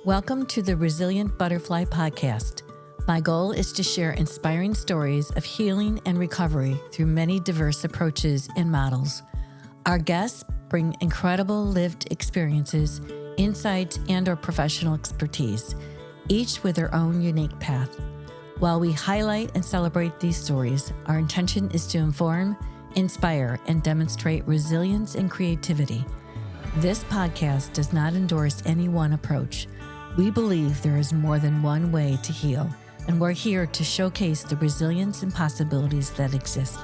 Welcome to the Resilient Butterfly Podcast. My goal is to share inspiring stories of healing and recovery through many diverse approaches and models. Our guests bring incredible lived experiences, insights, and/or professional expertise, each with their own unique path. While we highlight and celebrate these stories, our intention is to inform, inspire, and demonstrate resilience and creativity. This podcast does not endorse any one approach. We believe there is more than one way to heal, and we're here to showcase the resilience and possibilities that exist.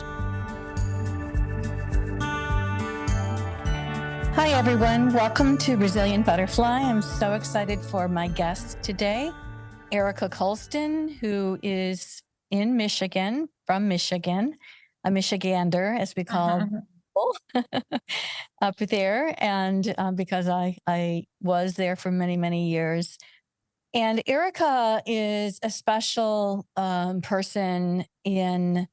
Hi, everyone. Welcome to Resilient Butterfly. I'm so excited for my guest today, Erica Coulston, who is in Michigan, from Michigan, a Michigander, as we call up there, and because I was there for many, many years. And Erica is a special person in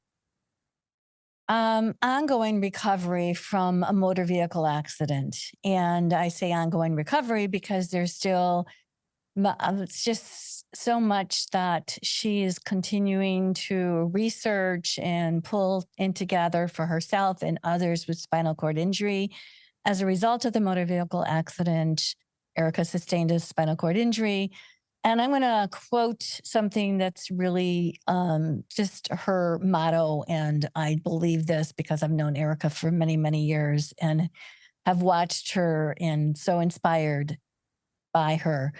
ongoing recovery from a motor vehicle accident. And I say ongoing recovery because there's still, it's just so much that she is continuing to research and pull in together for herself and others with spinal cord injury. As a result of the motor vehicle accident, Erica sustained a spinal cord injury. And I'm going to quote something that's really just her motto. And I believe this because I've known Erica for many, many years and have watched her and so inspired by her.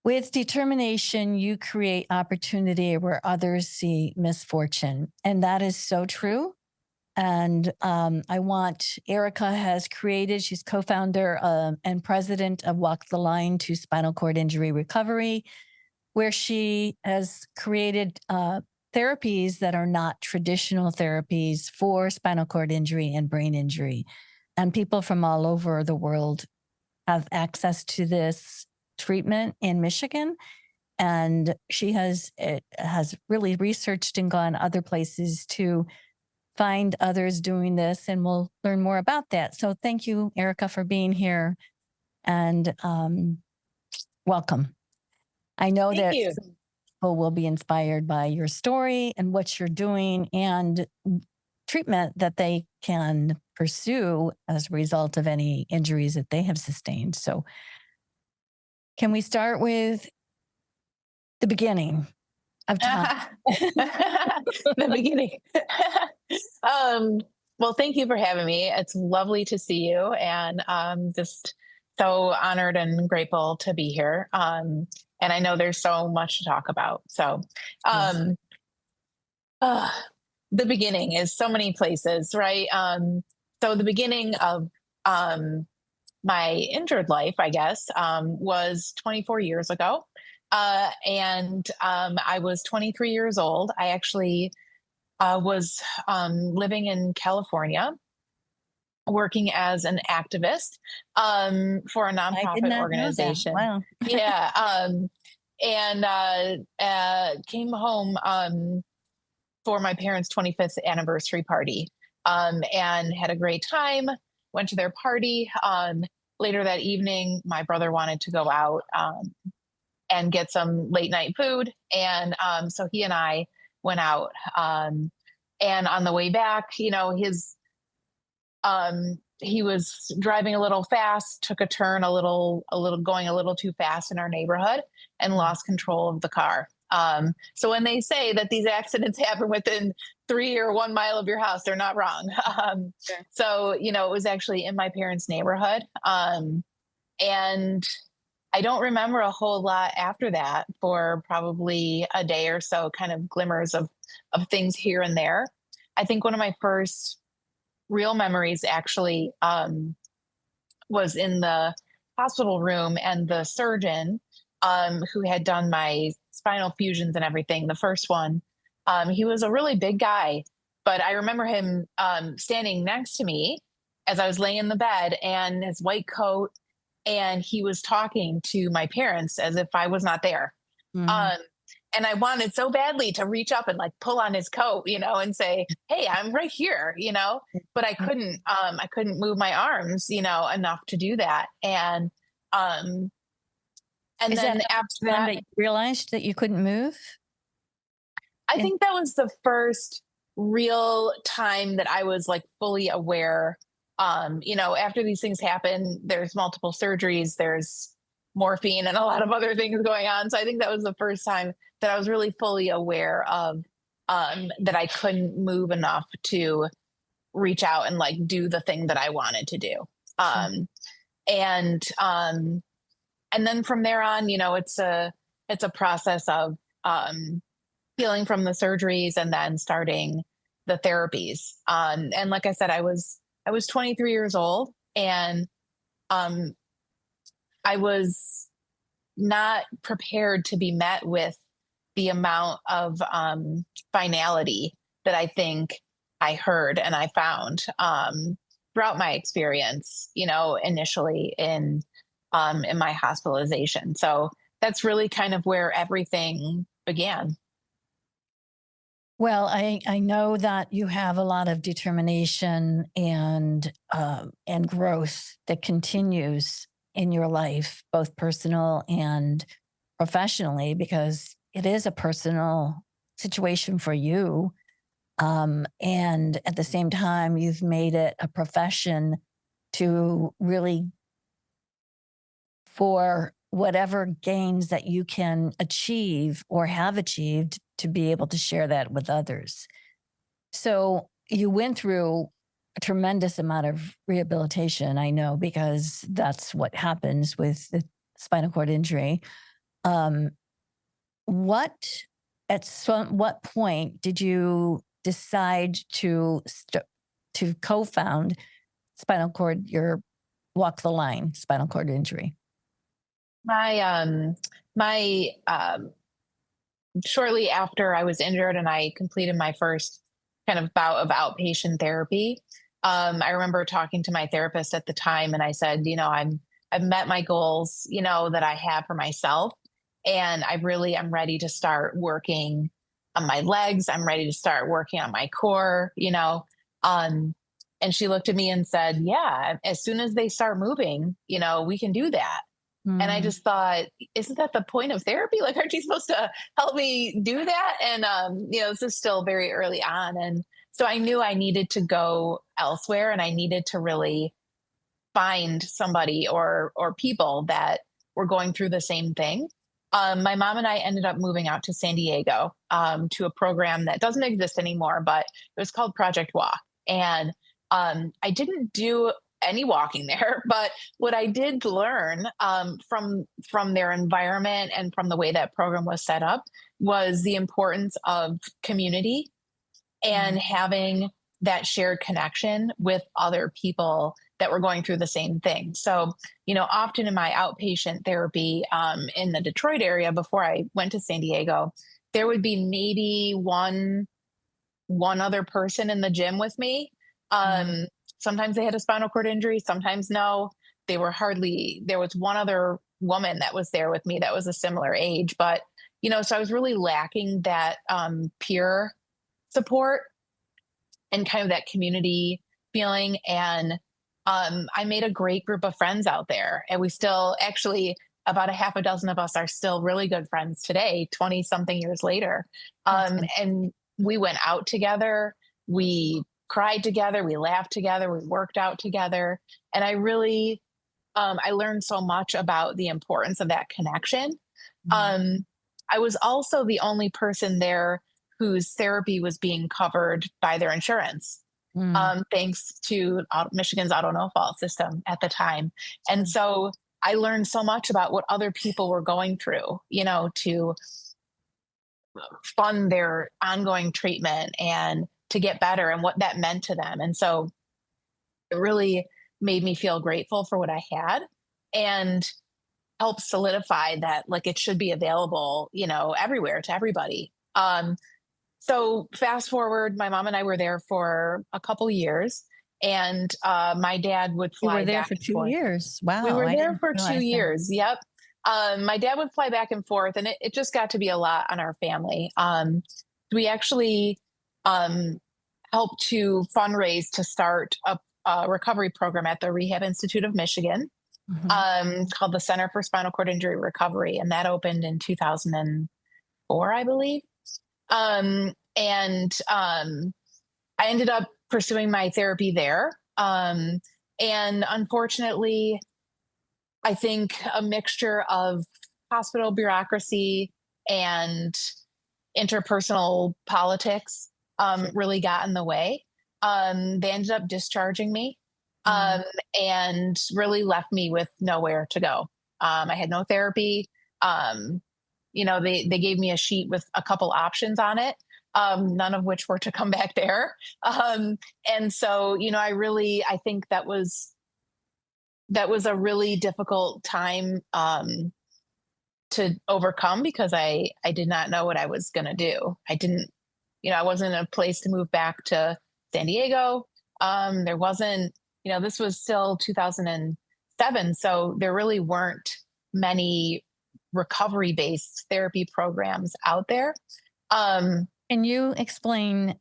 With determination, you create opportunity where others see misfortune. And that is so true. And Erica has created, she's co-founder and president of Walk the Line to Spinal Cord Injury Recovery, where she has created therapies that are not traditional therapies for spinal cord injury and brain injury. And people from all over the world have access to this treatment in Michigan. And she has really researched and gone other places to find others doing this, and we'll learn more about that. So thank you, Erica, for being here, and welcome. I know that people will be inspired by your story and what you're doing and treatment that they can pursue as a result of any injuries that they have sustained. So can we start with the beginning of time? The beginning. Well, thank you for having me. It's lovely to see you, and just so honored and grateful to be here. And I know there's so much to talk about. So the beginning is so many places, right? So the beginning of my injured life, I guess, was 24 years ago. And I was 23 years old. I actually was living in California, working as an activist for a nonprofit organization. Wow. Yeah. And came home for my parents' 25th anniversary party and had a great time, went to their party. Later that evening, my brother wanted to go out and get some late night food. And so he and I went out. And on the way back, he was driving a little fast, took a turn going a little too fast in our neighborhood and lost control of the car. So when they say that these accidents happen within 3 or 1 mile of your house, they're not wrong. Sure. So, it was actually in my parents' neighborhood. And I don't remember a whole lot after that for probably a day or so, kind of glimmers of things here and there. I think one of my first real memories actually was in the hospital room, and the surgeon who had done my spinal fusions and everything, the first one, he was a really big guy, but I remember him standing next to me as I was laying in the bed, and his white coat, and he was talking to my parents as if I was not there. Mm-hmm. And I wanted so badly to reach up and pull on his coat, and say, "Hey, I'm right here," but I couldn't move my arms, enough to do that. And And Is that then the after time that, that you realized that you couldn't move? I Yeah. think that was the first real time that I was like fully aware. After these things happen, there's multiple surgeries, there's morphine and a lot of other things going on. So I think that was the first time that I was really fully aware of that I couldn't move enough to reach out and like do the thing that I wanted to do. Sure. Um, and and then from there on, it's a process of healing from the surgeries and then starting the therapies. And like I said, I was 23 years old, and um, I was not prepared to be met with the amount of finality that I think I heard and I found throughout my experience. Initially in my hospitalization. So that's really kind of where everything began. Well, I know that you have a lot of determination and growth that continues in your life, both personal and professionally, because it is a personal situation for you. And at the same time, you've made it a profession to really, for whatever gains that you can achieve or have achieved, to be able to share that with others. So you went through a tremendous amount of rehabilitation, I know, because that's what happens with the spinal cord injury. Um, what what point did you decide to co-found spinal cord your walk the line spinal cord injury? My shortly after I was injured and I completed my first kind of bout of outpatient therapy, I remember talking to my therapist at the time, and I said, I've met my goals, that I have for myself, and I really am ready to start working on my legs. I'm ready to start working on my core. Um, and she looked at me and said, "Yeah, as soon as they start moving, we can do that." And I Mm, just thought, isn't that the point of therapy? Like, aren't you supposed to help me do that? And, this is still very early on. And so I knew I needed to go elsewhere, and I needed to really find somebody or people that were going through the same thing. My mom and I ended up moving out to San Diego to a program that doesn't exist anymore, but it was called Project Walk. And I didn't do any walking there, but what I did learn from their environment and from the way that program was set up was the importance of community and mm, having that shared connection with other people that were going through the same thing. So, often in my outpatient therapy in the Detroit area before I went to San Diego, there would be maybe one other person in the gym with me. mm, Um, Sometimes they had a spinal cord injury, sometimes no. There was one other woman that was there with me that was a similar age, but so I was really lacking that peer support and kind of that community feeling. And I made a great group of friends out there. And we still actually, about a half a dozen of us are still really good friends today, 20 something years later. that's good. And we went out together. We cried together. We laughed together. We worked out together. And I learned so much about the importance of that connection. Mm, Um, I was also the only person there whose therapy was being covered by their insurance, mm, thanks to Michigan's auto no fault system at the time. And sure. so I learned so much about what other people were going through, to fund their ongoing treatment and to get better and what that meant to them. And so it really made me feel grateful for what I had and help solidify that like it should be available, everywhere to everybody. So fast forward, my mom and I were there for a couple years, and my dad would You fly were there back for and 2 forth. years. We Wow, were I there didn't for two realize that. years. Yep. My dad would fly back and forth, and it just got to be a lot on our family. We actually um, helped to fundraise to start a recovery program at the Rehab Institute of Michigan. Mhm. called the Center for Spinal Cord Injury Recovery, and that opened in 2004, I believe. And I ended up pursuing my therapy there. And unfortunately, I think a mixture of hospital bureaucracy and interpersonal politics really got in the way. They ended up discharging me um, Mm. and really left me with nowhere to go. I had no therapy. Um, they gave me a sheet with a couple options on it, none of which were to come back there. And so, I think that was a really difficult time to overcome because I did not know what I was going to do. I didn't, I wasn't in a place to move back to San Diego. There wasn't, this was still 2007. So there really weren't many recovery based therapy programs out there. Um, Can you explain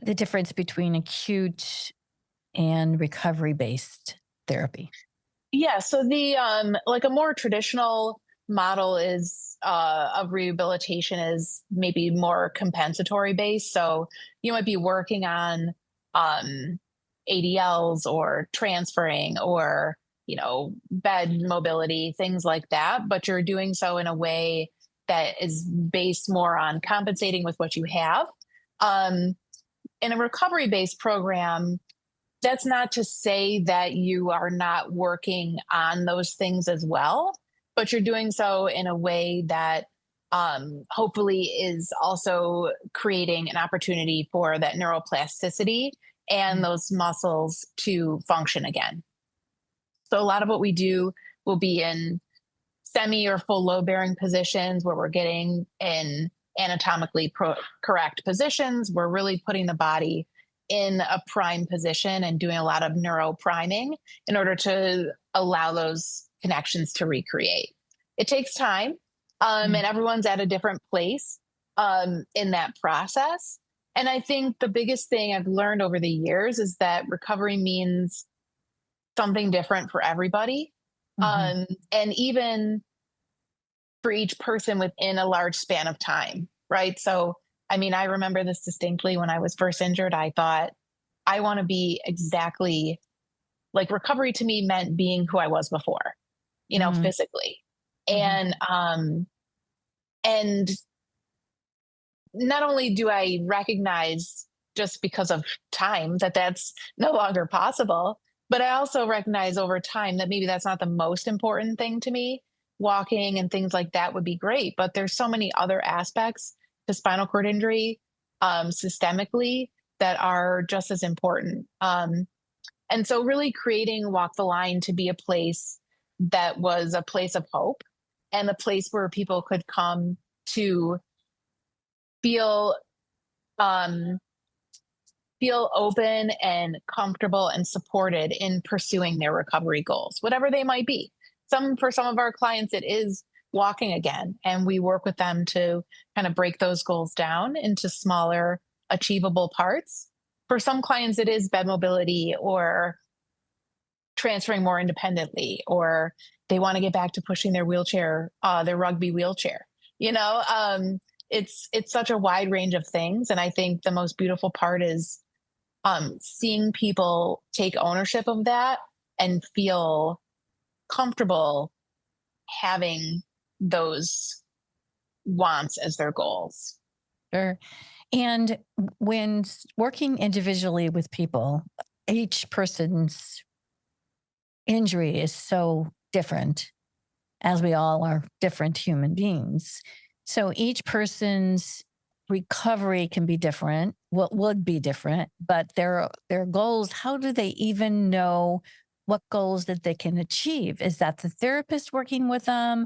the difference between acute and recovery based therapy? Yeah, so the like a more traditional model is of rehabilitation is maybe more compensatory based. So you might be working on um ADLs or transferring or bed mobility, things like that, but you're doing so in a way that is based more on compensating with what you have. Um in a recovery based program, that's not to say that you are not working on those things as well, but you're doing so in a way that hopefully is also creating an opportunity for that neuroplasticity and Mm. those muscles to function again. So a lot of what we do will be in semi or full load bearing positions where we're getting in anatomically correct positions. We're really putting the body in a prime position and doing a lot of neuro priming in order to allow those connections to recreate. It takes time, Mm. and everyone's at a different place in that process. And I think the biggest thing I've learned over the years is that recovery means something different for everybody. Mhm. And even for each person within a large span of time, right? So, I mean, I remember this distinctly when I was first injured. I thought, I want to be exactly like recovery to me meant being who I was before, Mhm. physically. Mhm. And not only do I recognize just because of time that that's no longer possible, but I also recognize over time that maybe that's not the most important thing to me. Walking and things like that would be great, but there's so many other aspects to spinal cord injury systemically that are just as important. And so, really creating Walk the Line to be a place that was a place of hope and a place where people could come to feel um, feel open and comfortable and supported in pursuing their recovery goals, whatever they might be. For some of our clients, it is walking again, and we work with them to kind of break those goals down into smaller, achievable parts. For some clients, it is bed mobility or transferring more independently, or they want to get back to pushing their wheelchair, their rugby wheelchair. You know, it's such a wide range of things, and I think the most beautiful part is seeing people take ownership of that and feel comfortable having those wants as their goals. Sure. And when working individually with people, each person's injury is so different, as we all are different human beings. So each person's recovery can be different, what would be different, but their goals, how do they even know what goals that they can achieve? Is that the therapist working with them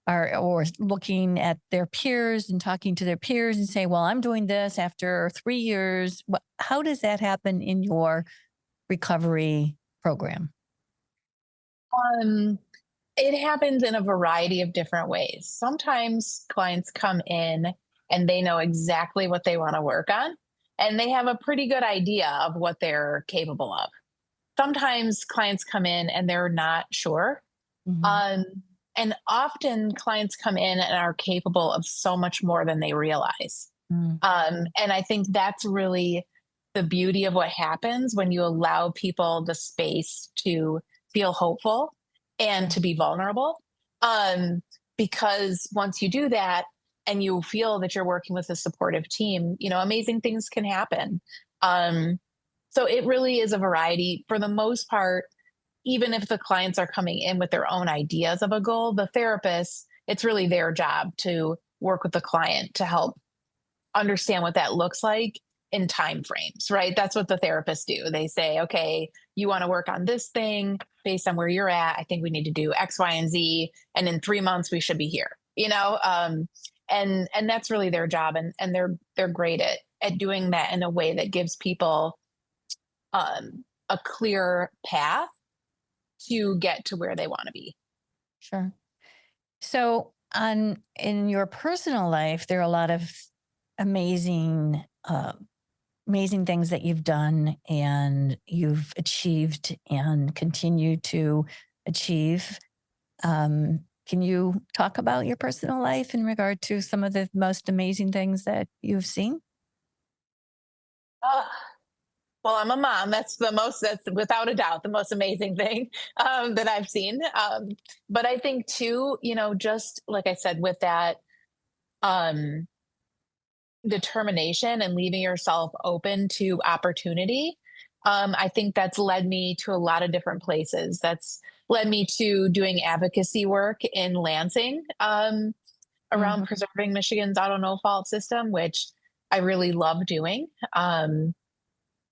or looking at their peers and talking to their peers and say, well, I'm doing this after 3 years. How does that happen in your recovery program? Um, it happens in a variety of different ways. Sometimes clients come in and they know exactly what they want to work on, and they have a pretty good idea of what they're capable of. sometimes clients come in and they're not sure. Mhm. Um, and often clients come in and are capable of so much more than they realize. Mm. And I think that's really the beauty of what happens when you allow people the space to feel hopeful and Sure. to be vulnerable. Um, because once you do that and you feel that you're working with a supportive team, amazing things can happen. Um, so it really is a variety. For the most part, even if the clients are coming in with their own ideas of a goal, the therapist, it's really their job to work with the client to help understand what that looks like in time frames, right? That's what the therapists do. They say, okay, you want to work on this thing based on where you're at. I think we need to do X, Y, and Z. And in 3 months, we should be here, and that's really their job. And they're great at doing that in a way that gives people a clear path to get to where they want to be. Sure. So, on in your personal life, there are a lot of amazing, amazing things that you've done and you've achieved and continue to achieve. Can you talk about your personal life in regard to some of the most amazing things that you've seen? Oh, well, I'm a mom. That's without a doubt the most amazing thing that I've seen. But I think too, just like I said, with that um, determination and leaving yourself open to opportunity, I think that's led me to a lot of different places. That's led me to doing advocacy work in Lansing around Mhm. preserving Michigan's auto no fault system, which I really love doing.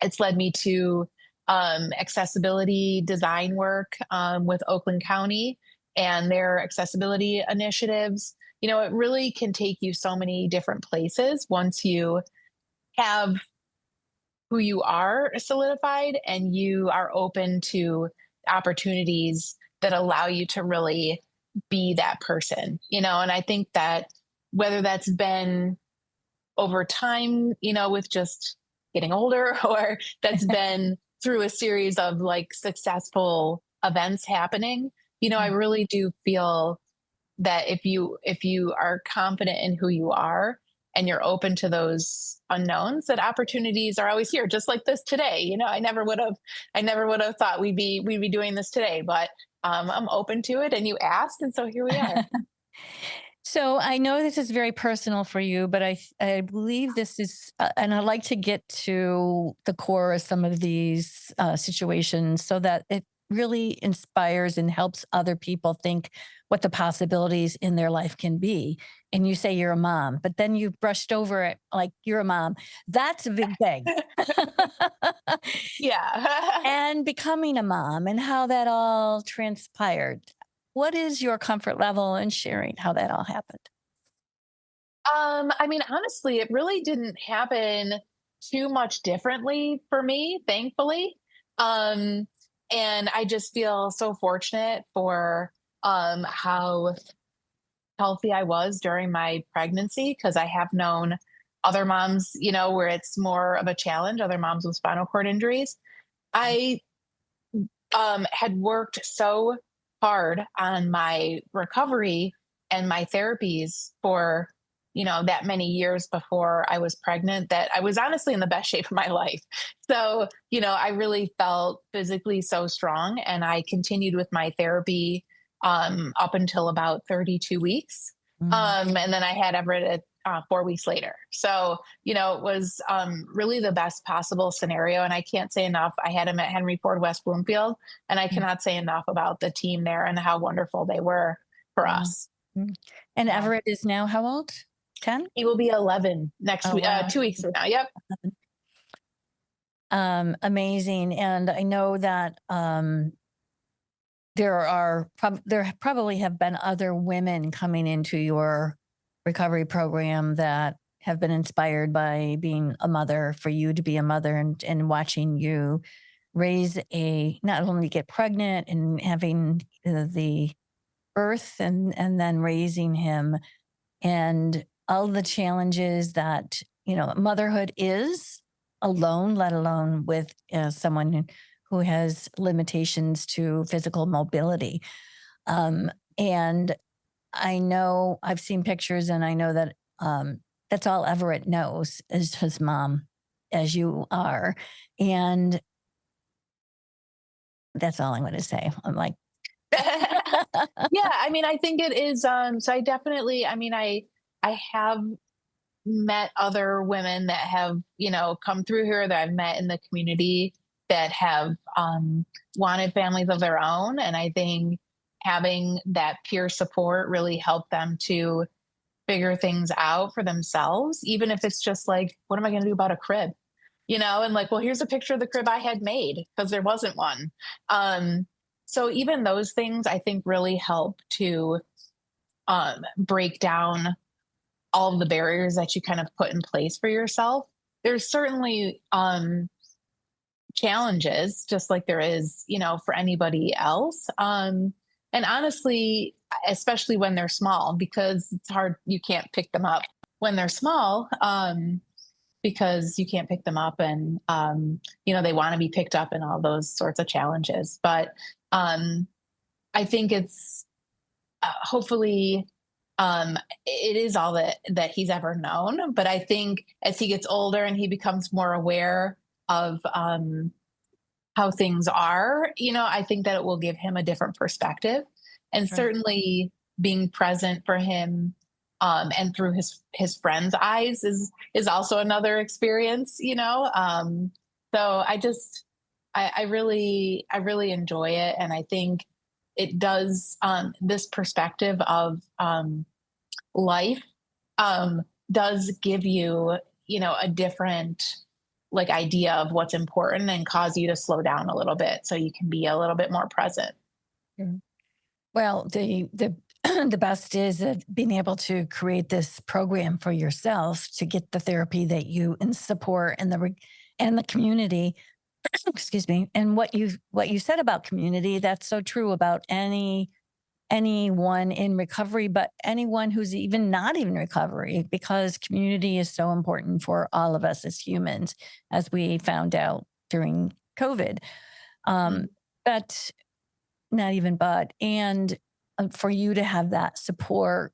It's led me to accessibility design work with Oakland County and their accessibility initiatives. It really can take you so many different places once you have who you are solidified and you are open to opportunities that allow you to really be that person. And I think that whether that's been over time, with just getting older, or that's been through a series of like successful events happening. I really do feel that if you are confident in who you are and you're open to those unknowns, that opportunities are always here, just like this today. I never would have thought we'd be doing this today, but I'm open to it and you asked, and so here we are. So I know this is very personal for you, but I believe this is, and I'd like to get to the core of some of these situations so that it really inspires and helps other people think what the possibilities in their life can be. And you say you're a mom, but then you brushed over it like you're a mom. That's a big thing. Yeah. And becoming a mom and how that all transpired. What is your comfort level in sharing how that all happened? I mean, honestly, it really didn't happen too much differently for me, thankfully. Um, and I just feel so fortunate for how healthy I was during my pregnancy, because I have known other moms, where it's more of a challenge, other moms with spinal cord injuries. I had worked so hard on my recovery and my therapies for that many years before I was pregnant, that I was honestly in the best shape of my life. So I really felt physically so strong, and I continued with my therapy up until about 32 weeks, Mm. and then I had Everett at 4 weeks later. So it was really the best possible scenario. And I can't say enough. I had him at Henry Ford West Bloomfield, and I Mm. cannot say enough about the team there and how wonderful they were for Wow. us. Mm. And Yeah. Everett is now how old? 10? He will be 11 next Oh, week, wow. 2 weeks from now. Yep. Amazing. And I know that there probably have been other women coming into your recovery program that have been inspired by being a mother, for you to be a mother, and watching you raise not only get pregnant and having the birth, and then raising him, and all the challenges that motherhood is alone, let alone with someone who has limitations to physical mobility. And I know I've seen pictures, and I know that that's all Everett knows is his mom, as you are. And that's all I'm going to say. I'm like, Yeah, I mean, I think it is. So I definitely, I mean, I have met other women that have, come through here that I've met in the community that have wanted families of their own. And I think having that peer support really helped them to figure things out for themselves, even if it's just like, what am I going to do about a crib? And like, well, here's a picture of the crib I had made because there wasn't one. Um, so even those things I think really help to break down all of the barriers that you kind of put in place for yourself. There's certainly challenges, just like there is, for anybody else. And honestly, especially when they're small, because it's hard, you can't pick them up when they're small. Because you can't pick them up and they want to be picked up and all those sorts of challenges. But I think it's hopefully it is all that he's ever known. But I think as he gets older and he becomes more aware of how things are, I think that it will give him a different perspective. And sure. certainly being present for him and through his friends' eyes is also another experience, So I really enjoy it, and I think it does this perspective of life does give you a different like idea of what's important and cause you to slow down a little bit so you can be a little bit more present. Mhm. Well, the the best is being able to create this program for yourself to get the therapy that you and support and and the community. Excuse me. And what you said about community, that's so true about anyone in recovery, but anyone who's even not even recovery, because community is so important for all of us as humans, as we found out during COVID. Mm. Um, but not even but, and for you to have that support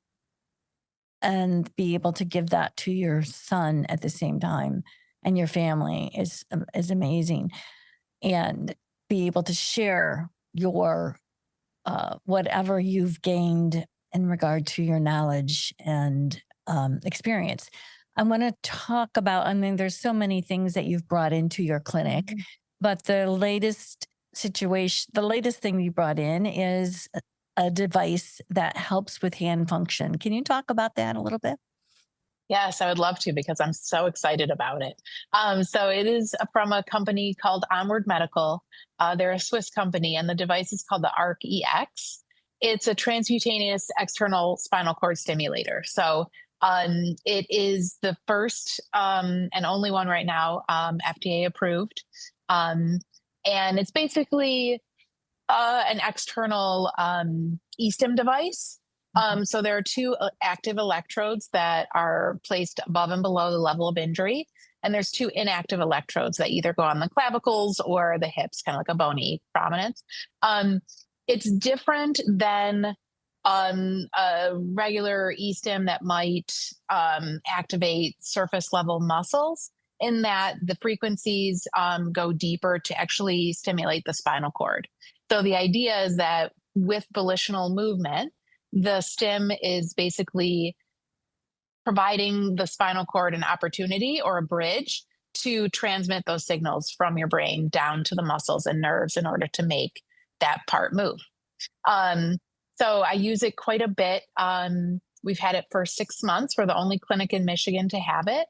and be able to give that to your son at the same time and your family is amazing, and be able to share your whatever you've gained in regard to your knowledge and experience. I want to talk about, I mean, there's so many things that you've brought into your clinic, Mhm. but the latest situation, the latest thing you brought in is a device that helps with hand function. Can you talk about that a little bit? Yes, I would love to because I'm so excited about it. So it is from a company called Onward Medical. They're a Swiss company, and the device is called the ARC EX. It's a transcutaneous external spinal cord stimulator. So it is the first and only one right now, FDA approved. Um, and it's basically an external eSTIM device. So there are two active electrodes that are placed above and below the level of injury. And there's two inactive electrodes that either go on the clavicles or the hips, kind of like a bony prominence. Um, it's different than a regular eSTIM that might activate surface level muscles, in that the frequencies go deeper to actually stimulate the spinal cord. So the idea is that with volitional movement, the stim is basically providing the spinal cord an opportunity or a bridge to transmit those signals from your brain down to the muscles and nerves in order to make that part move. Um, so I use it quite a bit. We've had it for 6 months. We're the only clinic in Michigan to have it.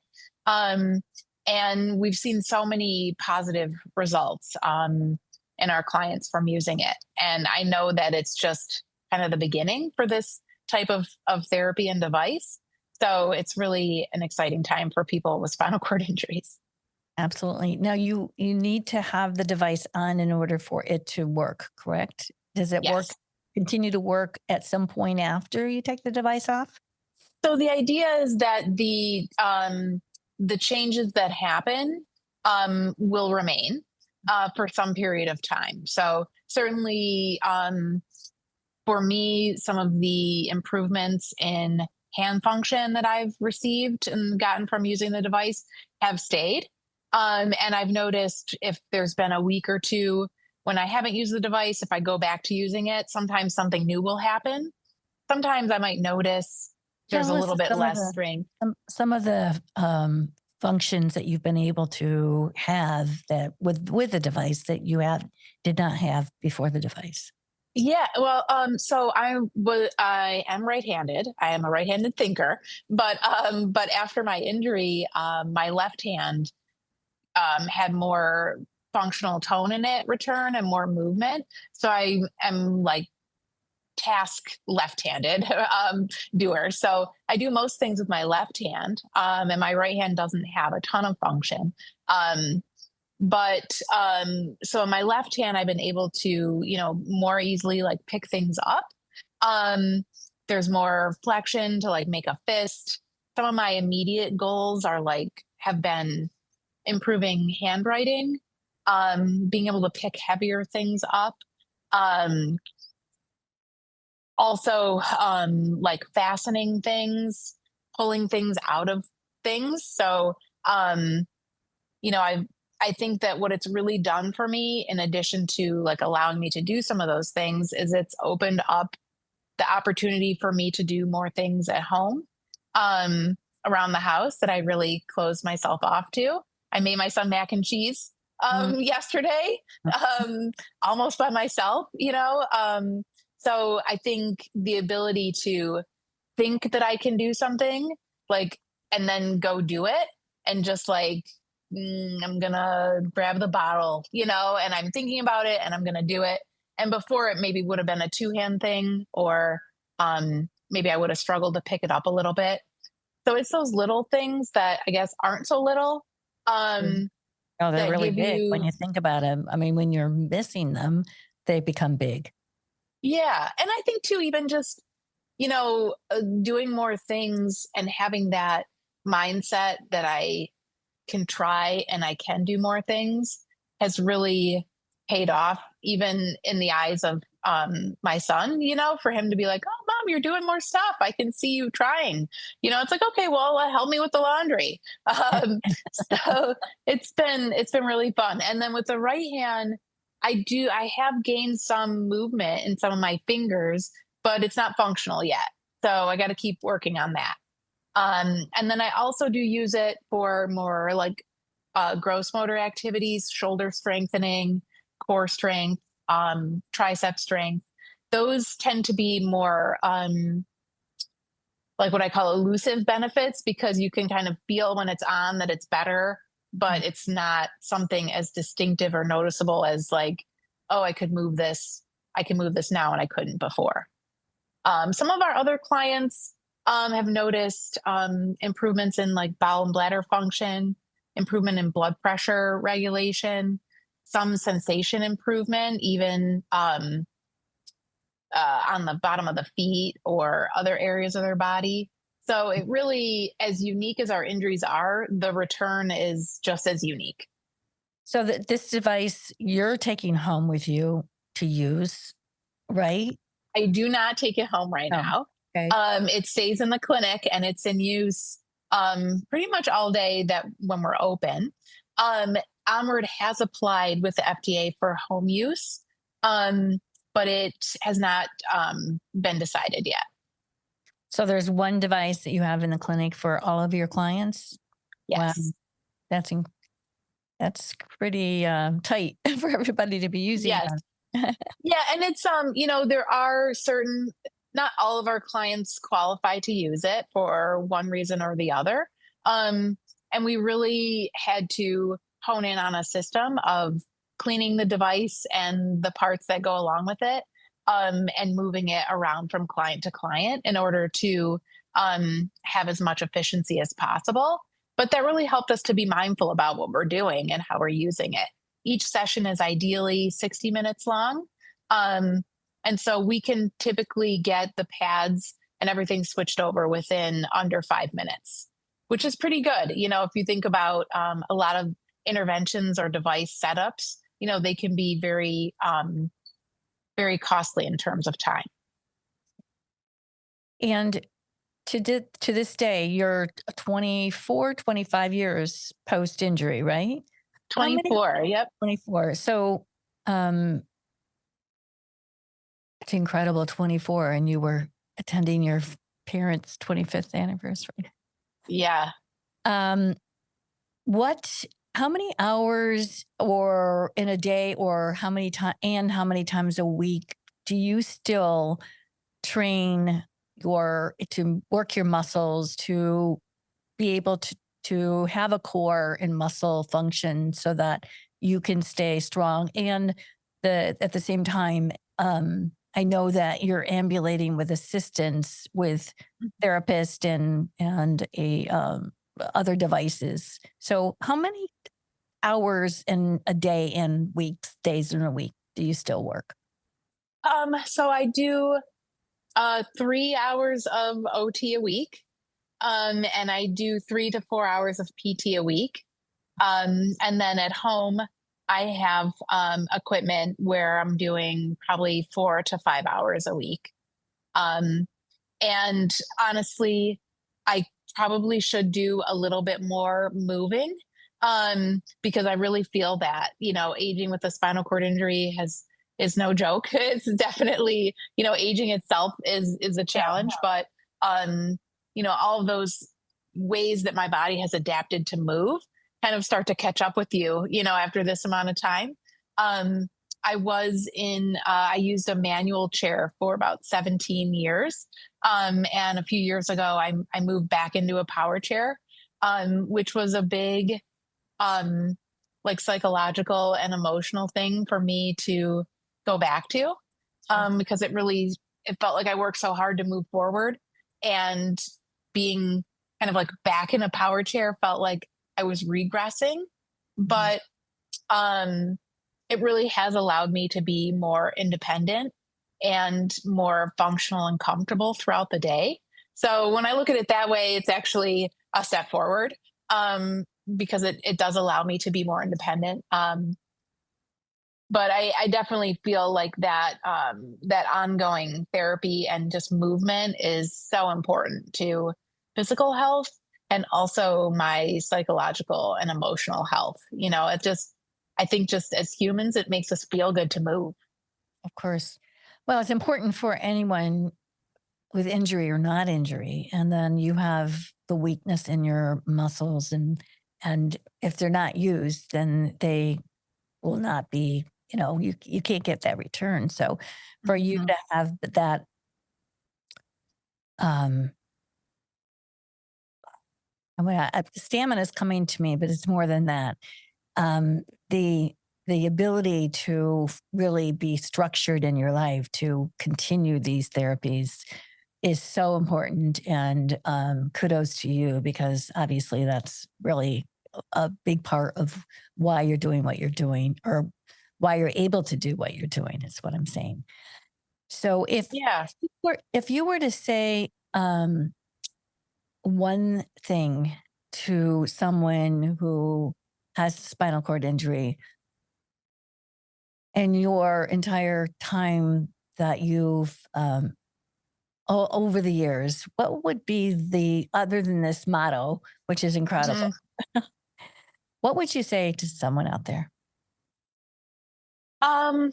Um, and we've seen so many positive results in our clients from using it. And I know that it's just kind of the beginning for this type of therapy and device. So it's really an exciting time for people with spinal cord injuries. Absolutely. Now you need to have the device on in order for it to work, correct? Does it work Yes. continue to work at some point after you take the device off? So the idea is that the changes that happen will remain. for some period of time. So certainly, for me, some of the improvements in hand function that I've received and gotten from using the device have stayed. And I've noticed if there's been a week or two when I haven't used the device, if I go back to using it, sometimes something new will happen. Sometimes I might notice there's a Tell us little bit less strength. some of the functions that you've been able to have that with the device that you had did not have before the device. Yeah, well, so I am right-handed. I am a right-handed thinker, but after my injury, my left hand had more functional tone in it return and more movement. So I am like task left-handed doer. So I do most things with my left hand, and my right hand doesn't have a ton of function. Um, but so in my left hand, I've been able to, more easily like pick things up. Um, there's more flexion to like make a fist. Some of my immediate goals are like have been improving handwriting, being able to pick heavier things up. Um, Also, like fastening things, pulling things out of things. So, um, I think that what it's really done for me, in addition to like allowing me to do some of those things, is it's opened up the opportunity for me to do more things at home, um, around the house that I really closed myself off to. I made my son mac and cheese Mm. yesterday, um, almost by myself, so I think the ability to think that I can do something, like, and then go do it, and just like, I'm gonna grab the bottle, and I'm thinking about it and I'm gonna do it. And before it maybe would have been a two-hand thing, or maybe I would have struggled to pick it up a little bit. So it's those little things that I guess aren't so little, Mm. um, Oh, they're that really give big when you. you think about them. I mean, when you're missing them, they become big. Yeah, and I think too, even just, doing more things and having that mindset that I can try and I can do more things has really paid off, even in the eyes of my son, for him to be like, "Oh, mom, you're doing more stuff. I can see you trying." It's like, okay, well, help me with the laundry. So it's been really fun. And then with the right hand, I have gained some movement in some of my fingers, but it's not functional yet. So I got to keep working on that. And then I also do use it for more like gross motor activities, shoulder strengthening, core strength, tricep strength. Those tend to be more like what I call elusive benefits, because you can kind of feel when it's on that it's better, but it's not something as distinctive or noticeable as like, oh, I could move this. I can move this now and I couldn't before. Some of our other clients have noticed improvements in like bowel and bladder function, improvement in blood pressure regulation, some sensation improvement, even on the bottom of the feet or other areas of their body. So it really, as unique as our injuries are, the return is just as unique. So that this device you're taking home with you to use, right? I do not take it home right Oh, now. okay. It stays in the clinic and it's in use pretty much all day that when we're open. Um, Onward has applied with the FDA for home use, um, but it has not been decided yet. So there's one device that you have in the clinic for all of your clients. Wow, Yes. that's in, that's pretty tight for everybody to be using Yes. that. Yeah, and it's there are certain, not all of our clients qualify to use it for one reason or the other. Um and we really had to hone in on a system of cleaning the device and the parts that go along with it, and moving it around from client to client in order to have as much efficiency as possible. But that really helped us to be mindful about what we're doing and how we're using it. Each session is ideally 60 minutes long. Um, and so we can typically get the pads and everything switched over within under 5 minutes, which is pretty good. If you think about a lot of interventions or device setups, they can be very, very costly in terms of time. And to this day, you're 24, 25 years post injury, right? How many? 24. Yep. 24. So, um, it's incredible, 24, and you were attending your parents' 25th anniversary. Yeah. Um, what, how many hours or in a day or how many times a week do you still train to work your muscles to be able to have a core and muscle function so that you can stay strong and at the same time I know that you're ambulating with assistance with therapist and a other devices. So how many hours in a day and weeks, days in a week do you still work? So I do 3 hours of OT a week. And I do 3 to 4 hours of PT a week. And then at home, I have equipment where I'm doing probably 4 to 5 hours a week. Um, and honestly, I probably should do a little bit more moving, because I really feel that, aging with a spinal cord injury is no joke. It's definitely, aging itself is a challenge, but all of those ways that my body has adapted to move kind of start to catch up with you, after this amount of time. Um, I used a manual chair for about 17 years. And a few years ago, I moved back into a power chair, which was a big, um, like psychological and emotional thing for me to go back to, Sure. because it felt like I worked so hard to move forward, and being kind of like back in a power chair felt like I was regressing. Mhm. But um, it really has allowed me to be more independent and more functional and comfortable throughout the day. So when I look at it that way, it's actually a step forward, um, because it does allow me to be more independent. But I definitely feel like that ongoing therapy and just movement is so important to physical health and also my psychological and emotional health. I think just as humans, it makes us feel good to move. Of course. Well, it's important for anyone with injury or not injury. And then you have the weakness in your muscles and if they're not used, then they will not be, you can't get that return. So for you Mhm. to have that um I mean, stamina is coming to me, but it's more than that. Um, the the ability to really be structured in your life to continue these therapies is so important. And kudos to you because obviously that's really a big part of why you're doing what you're doing or why you're able to do what you're doing is what I'm saying. So Yeah. if you were to say one thing to someone who has spinal cord injury and your entire time that you've over the years, what would be other than this motto, which is incredible? Mhm. What would you say to someone out there? Um,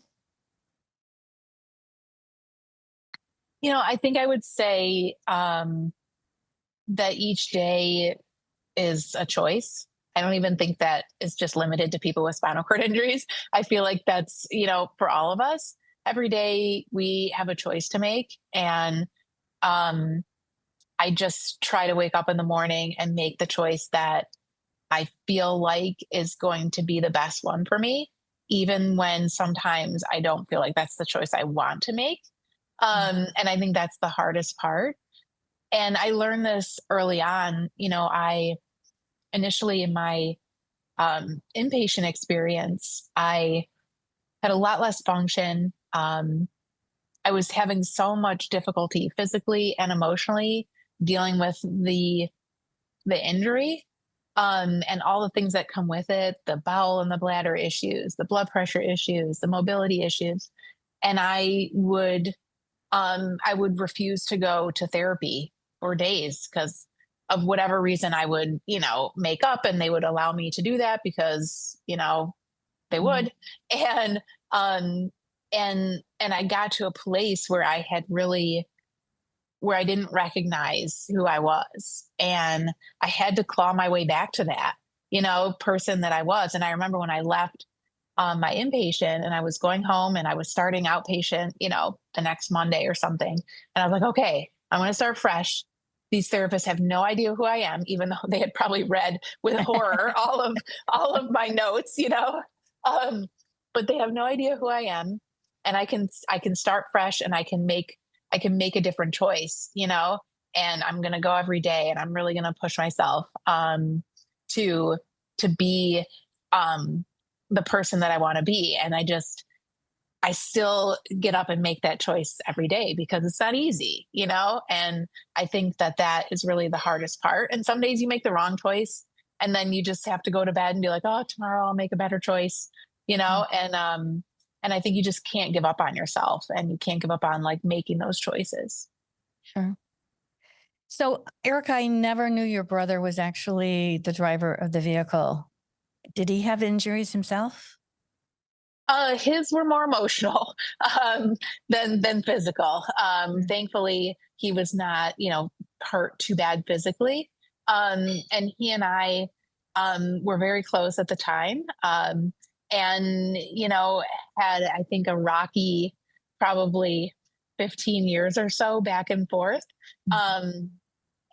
I think I would say that each day is a choice. I don't even think that is just limited to people with spinal cord injuries. I feel like that's, for all of us. Every day we have a choice to make. And um, I just try to wake up in the morning and make the choice that I feel like is going to be the best one for me, even when sometimes I don't feel like that's the choice I want to make. And I think that's the hardest part. And I learned this early on. I initially in my inpatient experience, I had a lot less function. I was having so much difficulty physically and emotionally dealing with the injury. and all the things that come with it, the bowel and the bladder issues, the blood pressure issues, the mobility issues. And I would refuse to go to therapy for days because of whatever reason I would, make up, and they would allow me to do that because, they Mhm. would. And, um, and I got to a place where where I didn't recognize who I was. And I had to claw my way back to that, person that I was. And I remember when I left my inpatient and I was going home and I was starting outpatient, the next Monday or something. And I was like, okay, I'm going to start fresh. These therapists have no idea who I am, even though they had probably read with horror all of my notes, Um, but they have no idea who I am, and I can start fresh, and I can make a different choice, and I'm going to go every day, and I'm really going to push myself to to be um, the person that I want to be. And I still get up and make that choice every day because it's not easy, And I think that that is really the hardest part. And some days you make the wrong choice, and then you just have to go to bed and be like, "Oh, tomorrow I'll make a better choice," Mm. And I think you just can't give up on yourself, and you can't give up on like making those choices. Sure. So, Erica, I never knew your brother was actually the driver of the vehicle. Did he have injuries himself? His were more emotional um, than physical. Mm. Thankfully, he was not, hurt too bad physically. And he and I were very close at the time, and had, I think, a rocky, probably 15 years or so back and forth. Mhm. Um,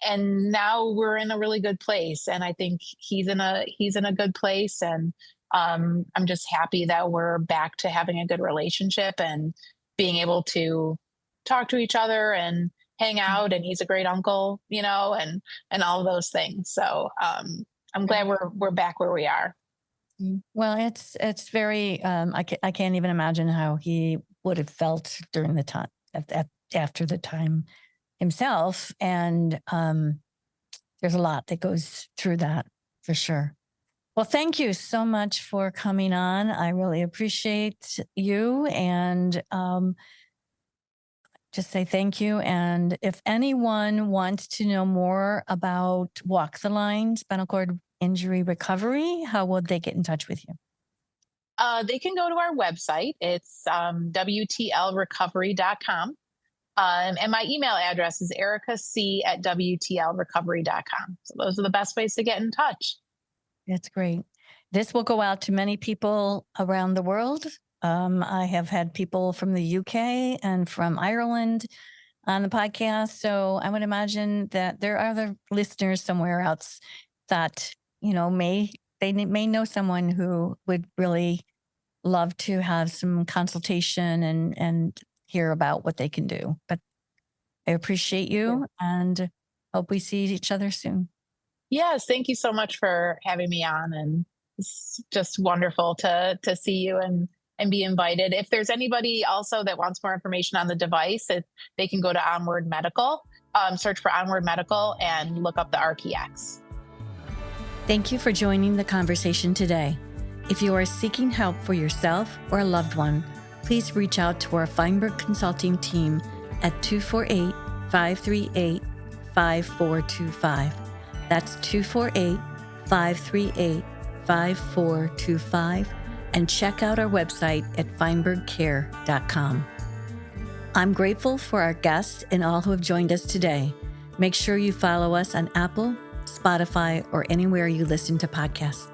and now we're in a really good place, and I think he's in a good place. And I'm just happy that we're back to having a good relationship and being able to talk to each other and hang Mm. out. And he's a great uncle, and all of those things. So I'm Sure. glad we're back where we are. Well, it's very. I can't even imagine how he would have felt during the time after the time himself, and there's a lot that goes through that for sure. Well, thank you so much for coming on. I really appreciate you, and just say thank you. And if anyone wants to know more about Walk the Line, spinal cord injury recovery, how would they get in touch with you? They can go to our website. It's WTLrecovery.com. And my email address is ericac@WTLrecovery.com. So those are the best ways to get in touch. That's great. This will go out to many people around the world. I have had people from the UK and from Ireland on the podcast. So I would imagine that there are other listeners somewhere else that, may know someone who would really love to have some consultation and hear about what they can do. But I appreciate Yeah. you and hope we see each other soon. Yes, thank you so much for having me on, and it's just wonderful to see you and be invited. If there's anybody also that wants more information on the device, they can go to Onward Medical, search for Onward Medical, and look up the RKX. Thank you for joining the conversation today. If you are seeking help for yourself or a loved one, please reach out to our Feinberg Consulting team at 248-538-5425. That's 248-538-5425, and check out our website at feinbergcare.com. I'm grateful for our guests and all who have joined us today. Make sure you follow us on Apple, Spotify, or anywhere you listen to podcasts.